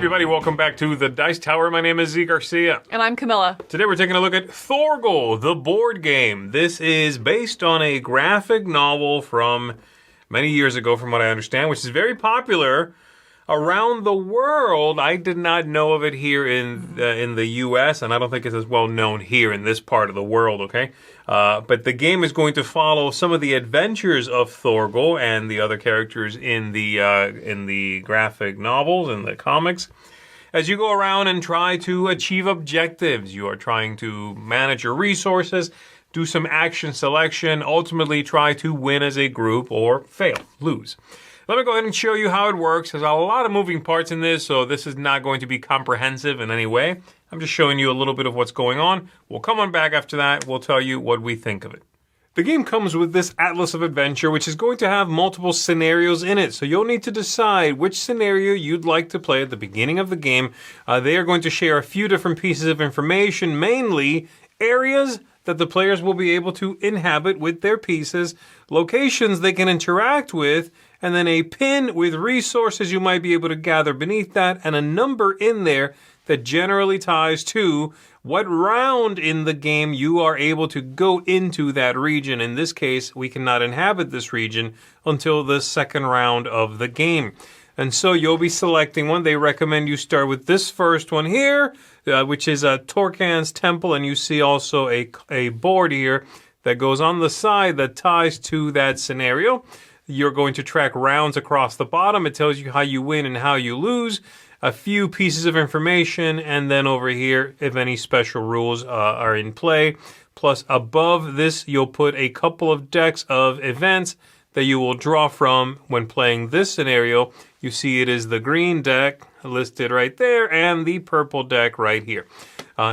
everybody, welcome back to the Dice Tower. My name is Zee Garcia. And I'm Camilla. Today we're taking a look at Thorgal, the board game. This is based on a graphic novel from many years ago, from what I understand, which is very popular around the world. I did not know of it here in the U.S., and I don't think it's as well known here in this part of the world, okay? But the game is going to follow some of the adventures of Thorgal and the other characters in the graphic novels and the comics. As you go around and try to achieve objectives, you are trying to manage your resources, do some action selection, ultimately try to win as a group or fail, lose. Let me go ahead and show you how it works. There's a lot of moving parts in this, so this is not going to be comprehensive in any way. I'm just showing you a little bit of what's going on. We'll come on back after that. We'll tell you what we think of it. The game comes with this Atlas of Adventure, which is going to have multiple scenarios in it. So you'll need to decide which scenario you'd like to play at the beginning of the game. They are going to share a few different pieces of information, mainly areas that the players will be able to inhabit with their pieces, locations they can interact with, and then a pin with resources you might be able to gather beneath that, and a number in there that generally ties to what round in the game you are able to go into that region. In this case, we cannot inhabit this region until the second round of the game. And so you'll be selecting one. They recommend you start with this first one here, which is Thorgal's Temple, and you see also a board here that goes on the side that ties to that scenario. You're going to track rounds across the bottom. It tells you how you win and how you lose. A few pieces of information, and then over here, if any special rules are in play. Plus, above this, you'll put a couple of decks of events that you will draw from when playing this scenario. You see it is the green deck listed right there and the purple deck right here.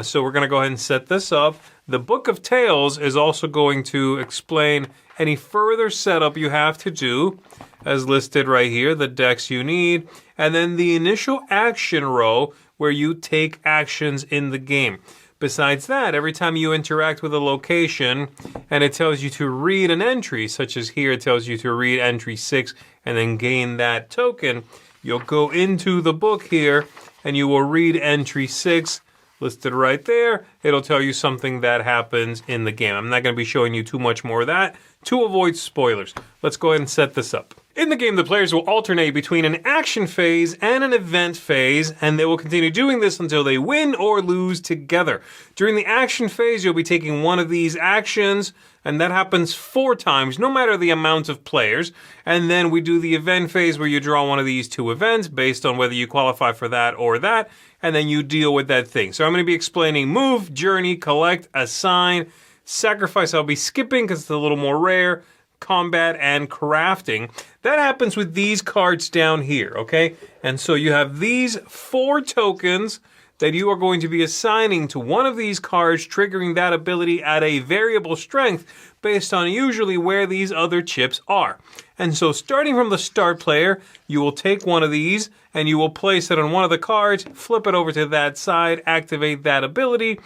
So we're going to go ahead and set this up. The Book of Tales is also going to explain any further setup you have to do, as listed right here, the decks you need, and then the initial action row where you take actions in the game. Besides that, every time you interact with a location and it tells you to read an entry, such as here it tells you to read entry 6 and then gain that token, you'll go into the book here and you will read entry 6, listed right there. It'll tell you something that happens in the game. I'm not going to be showing you too much more of that to avoid spoilers. Let's go ahead and set this up. In the game, the players will alternate between an action phase and an event phase, and they will continue doing this until they win or lose together. During the action phase, you'll be taking one of these actions, and that happens 4 times, no matter the amount of players. And then we do the event phase where you draw one of these 2 events based on whether you qualify for that or that, and then you deal with that thing. So I'm going to be explaining move, journey, collect, assign, sacrifice. I'll be skipping because it's a little more rare, combat, and crafting. That happens with these cards down here, okay? And so you have these 4 tokens that you are going to be assigning to one of these cards, triggering that ability at a variable strength based on usually where these other chips are. And so starting from the start player, you will take one of these and you will place it on one of the cards, flip it over to that side, activate that ability.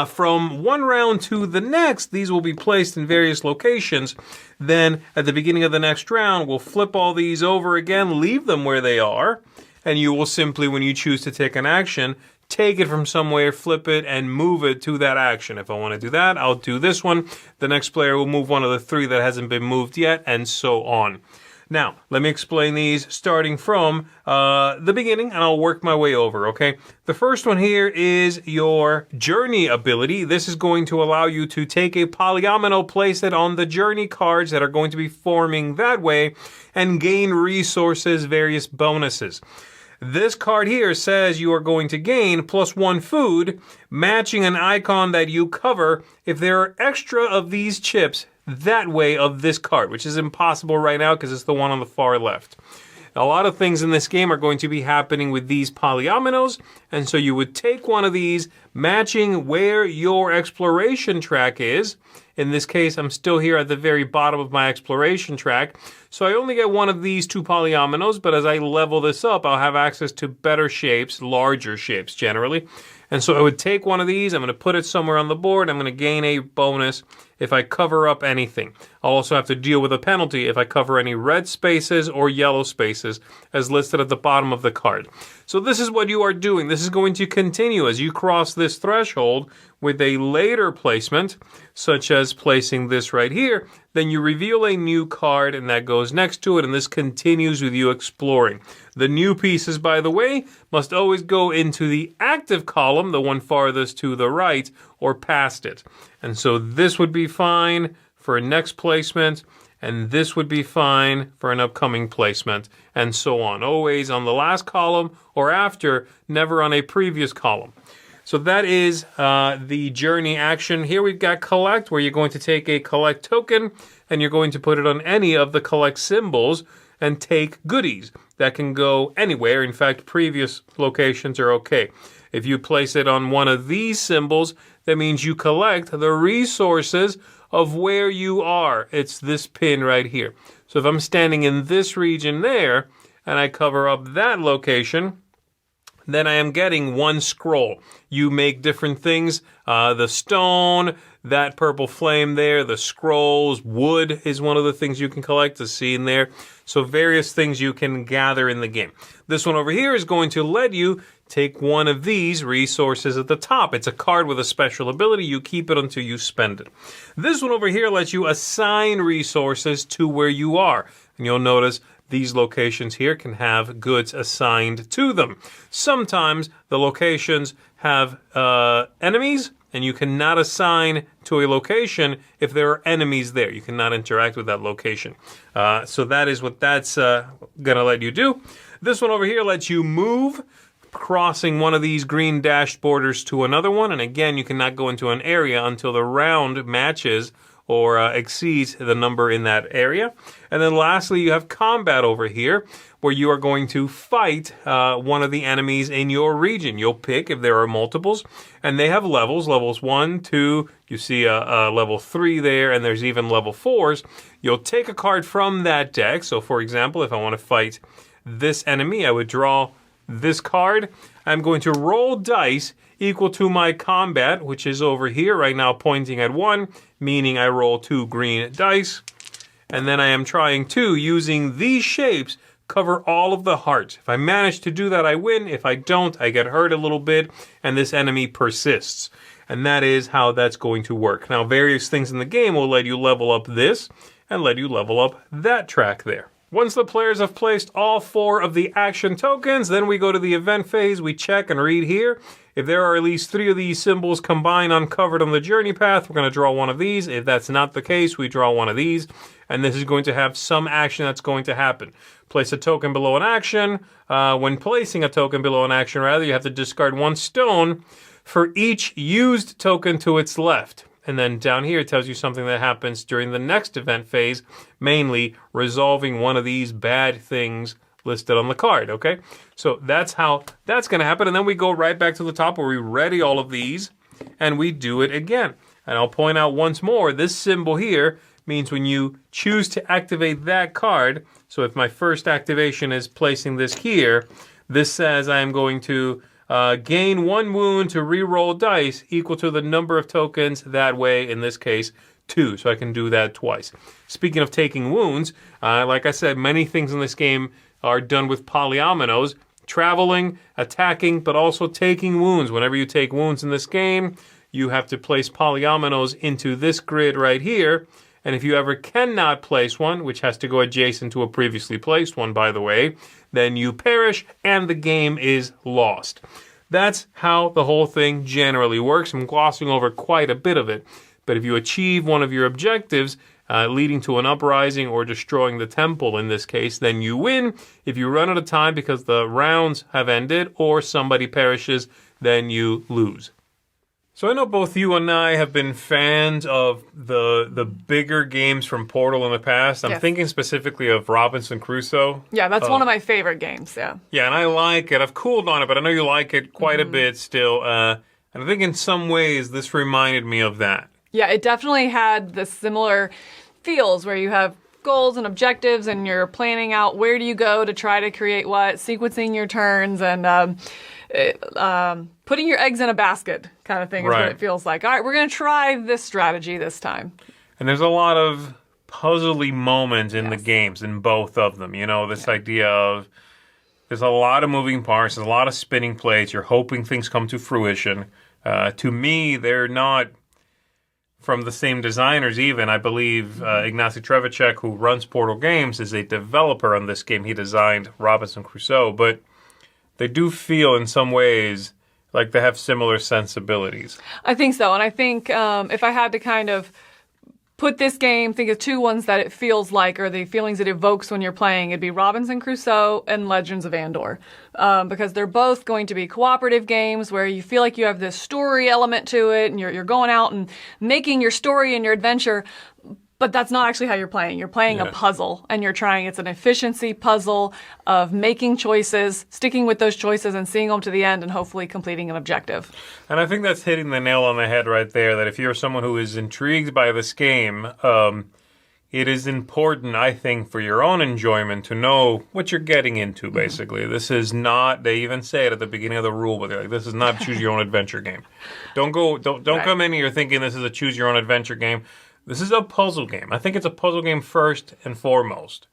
From one round to the next, these will be placed in various locations. Then at the beginning of the next round, we'll flip all these over again, leave them where they are, and you will simply, when you choose to take an action, take it from somewhere, flip it, and move it to that action. If I want to do that, I'll do this one. The next player will move one of the 3 that hasn't been moved yet, and so on. Now, let me explain these starting from the beginning, and I'll work my way over, okay? The first one here is your journey ability. This is going to allow you to take a polyomino, place it on the journey cards that are going to be forming that way, and gain resources, various bonuses. This card here says you are going to gain +1 food, matching an icon that you cover if there are extra of these chips that way of this card, which is impossible right now because it's the one on the far left. A lot of things in this game are going to be happening with these polyominoes, and so you would take one of these, matching where your exploration track is. In this case, I'm still here at the very bottom of my exploration track, so I only get one of these 2 polyominoes, but as I level this up, I'll have access to better shapes, larger shapes generally. And so I would take one of these, I'm going to put it somewhere on the board, I'm going to gain a bonus, if I cover up anything. I'll also have to deal with a penalty if I cover any red spaces or yellow spaces as listed at the bottom of the card. So this is what you are doing. This is going to continue as you cross this threshold with a later placement, such as placing this right here. Then you reveal a new card and that goes next to it, and this continues with you exploring. The new pieces, by the way, must always go into the active column, the one farthest to the right, or past it. And so this would be fine for a next placement, and this would be fine for an upcoming placement, and so on. Always on the last column or after, never on a previous column. So that is the journey action. Here we've got collect, where you're going to take a collect token, and you're going to put it on any of the collect symbols and take goodies. That can go anywhere. In fact, previous locations are okay. If you place it on one of these symbols, that means you collect the resources of where you are. It's this pin right here. So if I'm standing in this region there, and I cover up that location, then I am getting one scroll. You make different things. The stone, that purple flame there, the scrolls, wood is one of the things you can collect, the scene there. So various things you can gather in the game. This one over here is going to let you take one of these resources at the top. It's a card with a special ability. You keep it until you spend it. This one over here lets you assign resources to where you are. And you'll notice these locations here can have goods assigned to them. Sometimes the locations have enemies, and you cannot assign to a location if there are enemies there. You cannot interact with that location. So that is what that's going to let you do. This one over here lets you move, crossing one of these green dashed borders to another one. And again, you cannot go into an area until the round matches or exceeds the number in that area. And then lastly, you have combat over here, where you are going to fight one of the enemies in your region. You'll pick if there are multiples, and they have levels. Levels 1, 2, you see a level 3 there, and there's even level 4s. You'll take a card from that deck. So for example, if I want to fight this enemy, I would draw this card. I'm going to roll dice equal to my combat, which is over here right now pointing at 1, meaning I roll 2 green dice. And then I am trying to, using these shapes, cover all of the hearts. If I manage to do that, I win. If I don't, I get hurt a little bit, and this enemy persists. And that is how that's going to work. Now, various things in the game will let you level up this, and let you level up that track there. Once the players have placed all 4 of the action tokens, then we go to the event phase. We check and read here. If there are at least 3 of these symbols combined uncovered on the journey path, we're going to draw one of these. If that's not the case, we draw one of these. And this is going to have some action that's going to happen. Place a token below an action. When placing a token below an action, you have to discard 1 stone for each used token to its left. And then down here it tells you something that happens during the next event phase, mainly resolving one of these bad things listed on the card, okay? So that's how that's going to happen. And then we go right back to the top where we ready all of these, and we do it again. And I'll point out once more, this symbol here means when you choose to activate that card, so if my first activation is placing this here, this says I am going to gain 1 wound to re-roll dice equal to the number of tokens that way, in this case, 2. So I can do that twice. Speaking of taking wounds, like I said, many things in this game are done with Polyominos. Traveling, attacking, but also taking wounds. Whenever you take wounds in this game, you have to place Polyominos into this grid right here. And if you ever cannot place one, which has to go adjacent to a previously placed one, by the way, then you perish and the game is lost. That's how the whole thing generally works. I'm glossing over quite a bit of it. But if you achieve one of your objectives, leading to an uprising or destroying the temple in this case, then you win. If you run out of time because the rounds have ended or somebody perishes, then you lose. So I know both you and I have been fans of the bigger games from Portal in the past. I'm thinking specifically of Robinson Crusoe. Yeah, that's one of my favorite games, yeah. Yeah, and I like it. I've cooled on it, but I know you like it quite a bit still. And I think in some ways this reminded me of that. Yeah, it definitely had the similar feels where you have goals and objectives and you're planning out where do you go to try to create what, sequencing your turns, and putting your eggs in a basket kind of thing is what it feels like. All right, we're going to try this strategy this time. And there's a lot of puzzly moments in the games, in both of them. You know, this idea of there's a lot of moving parts, there's a lot of spinning plates. You're hoping things come to fruition. To me, they're not from the same designers even. I believe Ignacy Trzewiczek, who runs Portal Games, is a developer on this game. He designed Robinson Crusoe, but they do feel in some ways like they have similar sensibilities. I think so, and I think if I had to kind of put this game, think of two ones that it feels like, or the feelings it evokes when you're playing, it'd be Robinson Crusoe and Legends of Andor. Because they're both going to be cooperative games where you feel like you have this story element to it, and you're going out and making your story and your adventure, but that's not actually how you're playing. You're playing a puzzle, and it's an efficiency puzzle of making choices, sticking with those choices and seeing them to the end and hopefully completing an objective. And I think that's hitting the nail on the head right there, that if you're someone who is intrigued by this game, it is important, I think, for your own enjoyment to know what you're getting into, basically. This is not, they even say it at the beginning of the rule, but they're like, this is not a choose-your-own-adventure game. Don't come in here thinking this is a choose-your-own-adventure game. This is a puzzle game. I think it's a puzzle game first and foremost.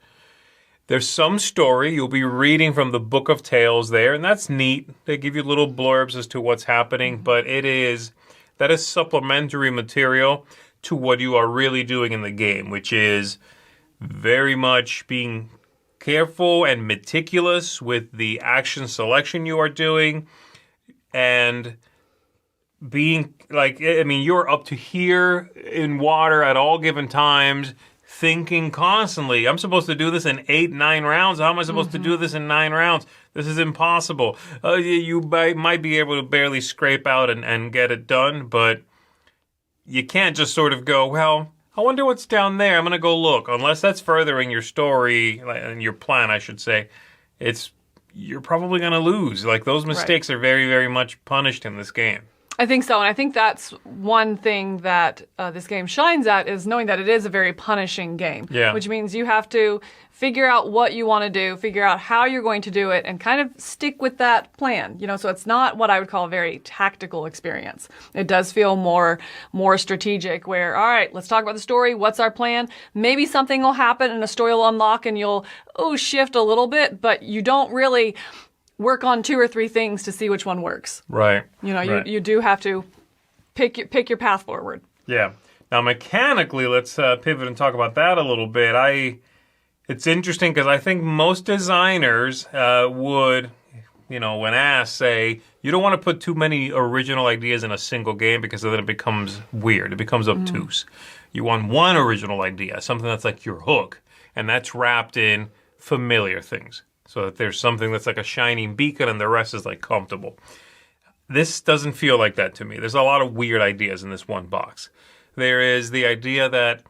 There's some story. You'll be reading from the Book of Tales there, and that's neat. They give you little blurbs as to what's happening, but that is supplementary material to what you are really doing in the game, which is very much being careful and meticulous with the action selection you are doing, and being like, I mean, you're up to here in water at all given times, thinking constantly, I'm supposed to do this in 8-9 rounds. How am I supposed to do this in 9 rounds? This is impossible. You might be able to barely scrape out and get it done, but you can't just sort of go, well, I wonder what's down there. I'm going to go look. Unless that's furthering your story, and your plan, I should say, you're probably going to lose. Like, those mistakes are very, very much punished in this game. I think so, and I think that's one thing that this game shines at, is knowing that it is a very punishing game. Yeah. Which means you have to figure out what you want to do, figure out how you're going to do it, and kind of stick with that plan. You know, so it's not what I would call a very tactical experience. It does feel more strategic, where, all right, let's talk about the story. What's our plan? Maybe something will happen and a story will unlock and you'll shift a little bit, but you don't really work on 2 or 3 things to see which one works. Right. You know, you do have to pick your path forward. Yeah. Now, mechanically, let's pivot and talk about that a little bit. It's interesting because I think most designers would, when asked, say, you don't want to put too many original ideas in a single game because then it becomes weird. It becomes obtuse. You want one original idea, something that's like your hook, and that's wrapped in familiar things. So that there's something that's like a shining beacon and the rest is like comfortable. This doesn't feel like that to me. There's a lot of weird ideas in this one box. There is the idea that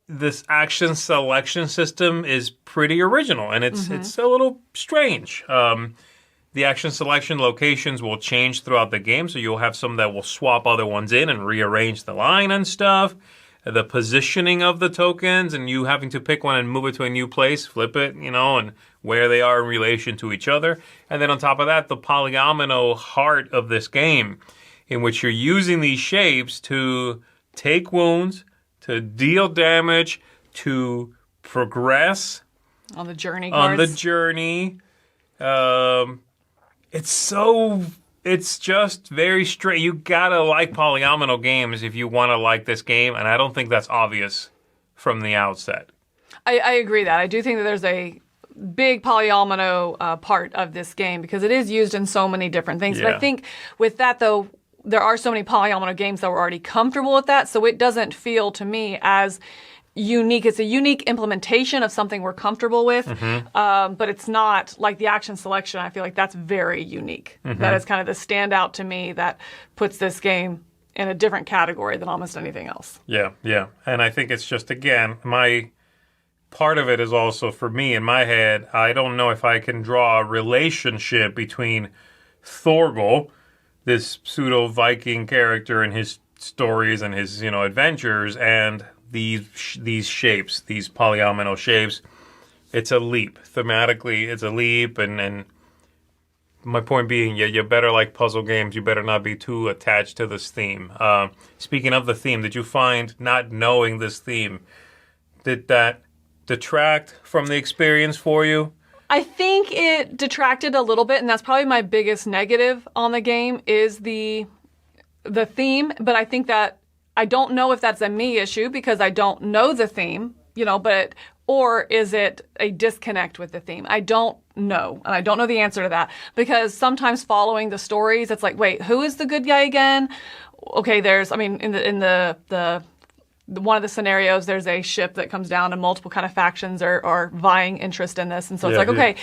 this action selection system is pretty original, and it's a little strange. The action selection locations will change throughout the game, so you'll have some that will swap other ones in and rearrange the line and stuff. The positioning of the tokens and you having to pick one and move it to a new place, flip it, and where they are in relation to each other. And then on top of that, the polyomino heart of this game, in which you're using these shapes to take wounds, to deal damage, to progress on the journey cards. On the journey. It's just very straight. You gotta like polyomino games if you want to like this game, and I don't think that's obvious from the outset. I agree that. I do think that there's a big polyomino part of this game because it is used in so many different things. Yeah. But I think with that, though, there are so many polyomino games that were already comfortable with that, so it doesn't feel to me as unique. It's a unique implementation of something we're comfortable with, but it's not like the action selection. I feel like that's very unique. That is kind of the standout to me that puts this game in a different category than almost anything else. Yeah. And I think it's just, again, my part of it is also, for me, in my head, I don't know if I can draw a relationship between Thorgal, this pseudo-Viking character and his stories and his, adventures, and these shapes, these polyomino shapes. It's a leap. Thematically, it's a leap, and My point being, you better like puzzle games. You better not be too attached to this theme. Speaking of the theme, did you find not knowing this theme, did that detract from the experience for you? I think it detracted a little bit, and that's probably my biggest negative on the game is the theme. But I think that I don't know if that's a me issue because I don't know the theme, or is it a disconnect with the theme? I don't know, and I don't know the answer to that because sometimes following the stories, it's like, wait, who is the good guy again? Okay, in the one of the scenarios, there's a ship that comes down and multiple kind of factions are vying interest in this. And so it's okay,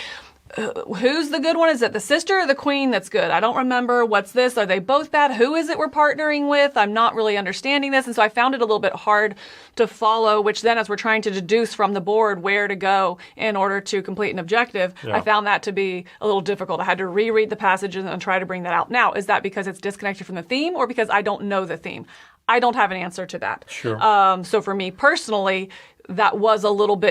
who's the good one? Is it the sister or the queen that's good? I don't remember. What's this? Are they both bad? Who is it we're partnering with? I'm not really understanding this. And so I found it a little bit hard to follow, which then as we're trying to deduce from the board where to go in order to complete an objective, I found that to be a little difficult. I had to reread the passages and try to bring that out. Now, is that because it's disconnected from the theme or because I don't know the theme? I don't have an answer to that. Sure. So for me personally, that was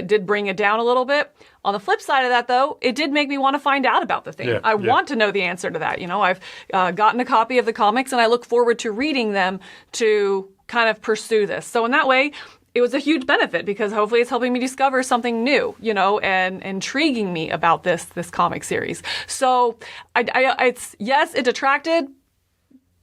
did bring it down a little bit. On the flip side of that, though, it did make me want to find out about the theme. I want to know the answer to that. I've gotten a copy of the comics, and I look forward to reading them to kind of pursue this. So in that way, it was a huge benefit because hopefully it's helping me discover something new, and intriguing me about this comic series. So it detracted,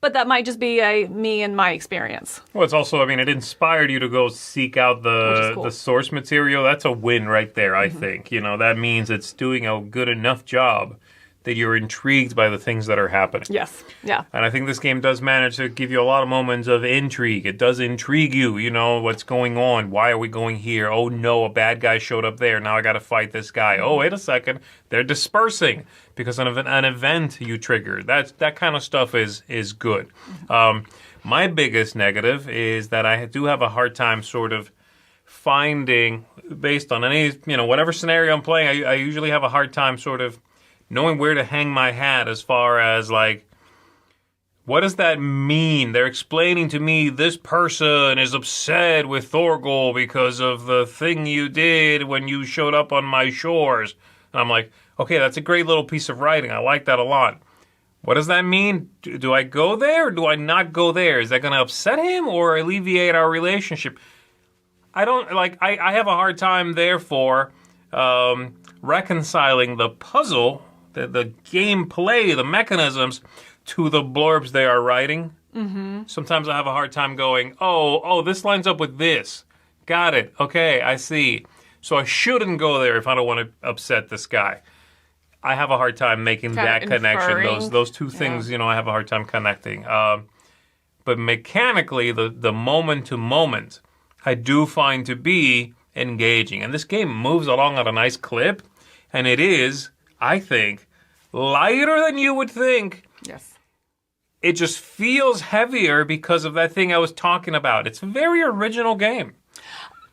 but that might just be me and my experience. Well, it's also, it inspired you to go seek out the source material. That's a win right there, I think. That means it's doing a good enough job that you're intrigued by the things that are happening. Yes, yeah. And I think this game does manage to give you a lot of moments of intrigue. It does intrigue you, what's going on. Why are we going here? Oh, no, a bad guy showed up there. Now I got to fight this guy. Oh, wait a second. They're dispersing because of an event you triggered. That kind of stuff is good. My biggest negative is that I do have a hard time sort of finding, based on any, whatever scenario I'm playing, I usually have a hard time sort of knowing where to hang my hat as far as, what does that mean? They're explaining to me this person is upset with Thorgal because of the thing you did when you showed up on my shores. And I'm like, okay, that's a great little piece of writing. I like that a lot. What does that mean? Do I go there or do I not go there? Is that going to upset him or alleviate our relationship? I don't, I have a hard time, therefore, reconciling the puzzle, the gameplay, the mechanisms, to the blurbs they are writing. Mm-hmm. Sometimes I have a hard time going, oh, this lines up with this. Got it. Okay, I see. So I shouldn't go there if I don't want to upset this guy. I have a hard time making that connection. Those two things, I have a hard time connecting. But mechanically, the moment to moment, I do find to be engaging. And this game moves along at a nice clip. And it is, I think, lighter than you would think. Yes. It just feels heavier because of that thing I was talking about. It's a very original game.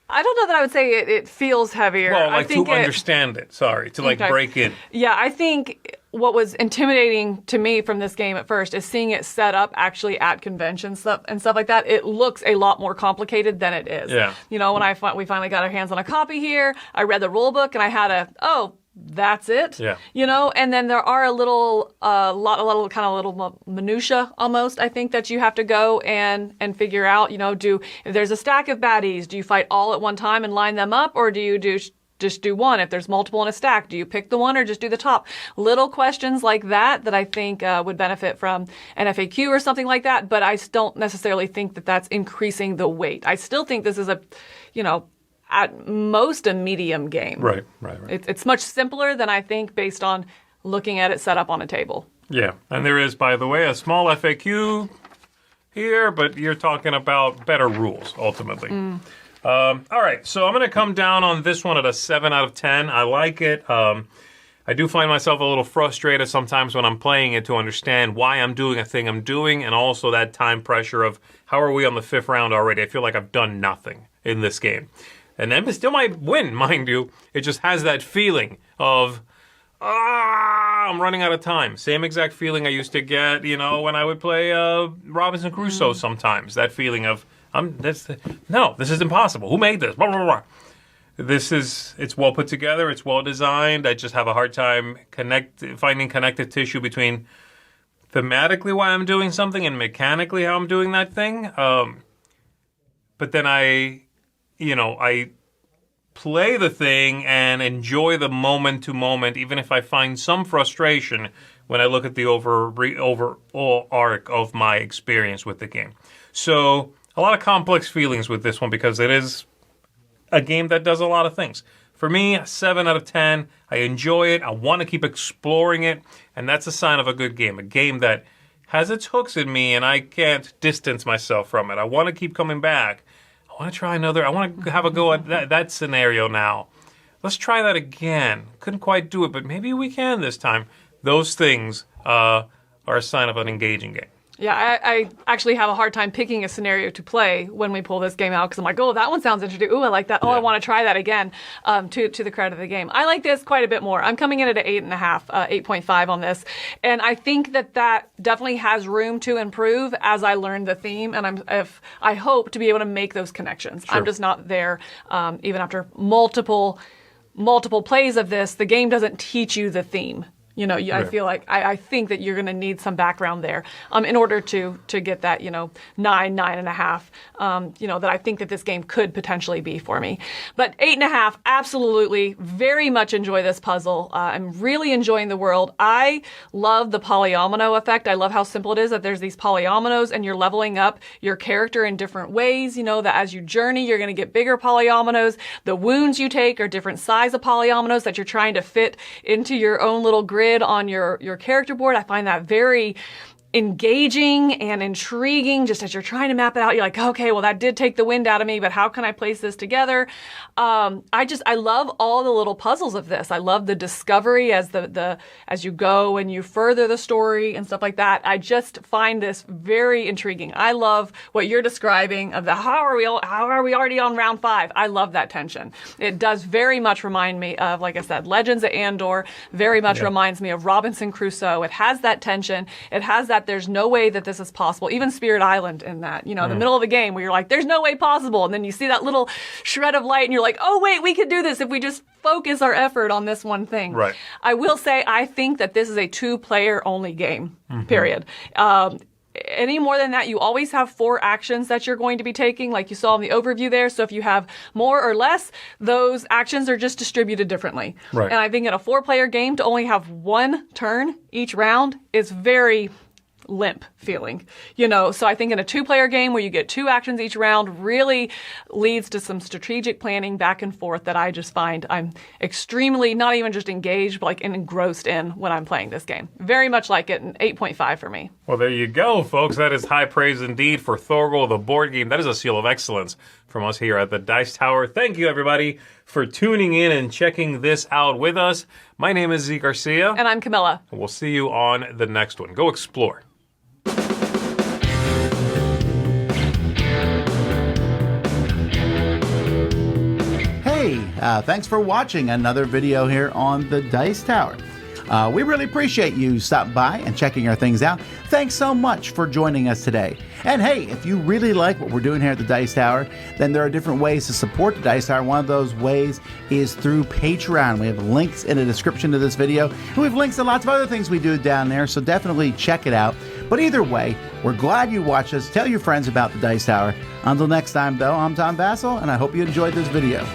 I don't know that I would say it feels heavier. Well, I think understand it. Sorry, to break in. Yeah, I think what was intimidating to me from this game at first is seeing it set up actually at conventions and stuff like that. It looks a lot more complicated than it is. Yeah. When we finally got our hands on a copy here, I read the rule book and I had that's it. Yeah. And then there are a lot of kind of little minutia almost, I think, that you have to go and figure out, if there's a stack of baddies, do you fight all at one time and line them up, or do you just do one? If there's multiple in a stack, do you pick the one or just do the top? Little questions like that I think would benefit from an FAQ or something like that, but I don't necessarily think that that's increasing the weight. I still think this is at most a medium game. Right. It's much simpler than I think based on looking at it set up on a table. Yeah, and there is, by the way, a small FAQ here, but you're talking about better rules, ultimately. All right, so I'm going to come down on this one at a 7 out of 10. I like it. I do find myself a little frustrated sometimes when I'm playing it to understand why I'm doing a thing I'm doing, and also that time pressure of how are we on the 5th round already? I feel like I've done nothing in this game. And then it still might win, mind you. It just has that feeling of, I'm running out of time. Same exact feeling I used to get, when I would play Robinson Crusoe sometimes. That feeling of, this is impossible. Who made this? Blah, blah, blah. It's well put together. It's well designed. I just have a hard time finding connective tissue between thematically why I'm doing something and mechanically how I'm doing that thing. But then I play the thing and enjoy the moment to moment, even if I find some frustration when I look at the overall arc of my experience with the game. So a lot of complex feelings with this one because it is a game that does a lot of things. For me, 7 out of 10. I enjoy it. I want to keep exploring it, and that's a sign of a good game. A game that has its hooks in me, and I can't distance myself from it. I want to keep coming back. I want to try another. I want to have a go at that scenario now. Let's try that again. Couldn't quite do it, but maybe we can this time. Those things are a sign of an engaging game. Yeah, I actually have a hard time picking a scenario to play when we pull this game out because I'm like, oh, that one sounds interesting. Oh, I like that. Oh, I want to try that again. To the credit of the game, I like this quite a bit more. I'm coming in at an 8.5, 8.5 on this, and I think that definitely has room to improve as I learn the theme, and I hope to be able to make those connections. Sure. I'm just not there, even after multiple plays of this. The game doesn't teach you the theme. Right. I feel like I think that you're going to need some background there in order to get that 9.5 that I think that this game could potentially be for me. But 8.5, absolutely, very much enjoy this puzzle. I'm really enjoying the world. I love the polyomino effect. I love how simple it is that there's these polyominoes and you're leveling up your character in different ways. That as you journey, you're going to get bigger polyominoes. The wounds you take are different size of polyominoes that you're trying to fit into your own little grid on your character board. I find that very engaging and intriguing just as you're trying to map it out. You're like, okay, well, that did take the wind out of me, but how can I place this together? I love all the little puzzles of this. I love the discovery as as you go and you further the story and stuff like that. I just find this very intriguing. I love what you're describing of how are we already on round 5? I love that tension. It does very much remind me of, like I said, Legends of Andor, very much reminds me of Robinson Crusoe. It has that tension. It has that there's no way that this is possible. Even Spirit Island in that, in the middle of the game where you're like, there's no way possible. And then you see that little shred of light and you're like, oh, wait, we could do this if we just focus our effort on this one thing. Right. I will say, I think that this is a 2-player only game, period. Any more than that, you always have 4 actions that you're going to be taking, like you saw in the overview there. So if you have more or less, those actions are just distributed differently. Right. And I think in a 4-player game, to only have 1 turn each round is very limp feeling, so I think in a 2-player game where you get 2 actions each round really leads to some strategic planning back and forth that I just find I'm extremely not even just engaged, but like engrossed in when I'm playing this game. Very much like it, an 8.5 for me. Well, there you go, folks. That is high praise indeed for Thorgal, the board game. That is a seal of excellence from us here at the Dice Tower. Thank you, everybody, for tuning in and checking this out with us. My name is Zee Garcia. And I'm Camilla. We'll see you on the next one. Go explore. Thanks for watching another video here on the Dice Tower. We really appreciate you stopping by and checking our things out. Thanks so much for joining us today. And hey, if you really like what we're doing here at the Dice Tower, then there are different ways to support the Dice Tower. One of those ways is through Patreon. We have links in the description to this video, and we have links to lots of other things we do down there, so definitely check it out. But either way, we're glad you watched us. Tell your friends about the Dice Tower. Until next time, though, I'm Tom Vassell, and I hope you enjoyed this video.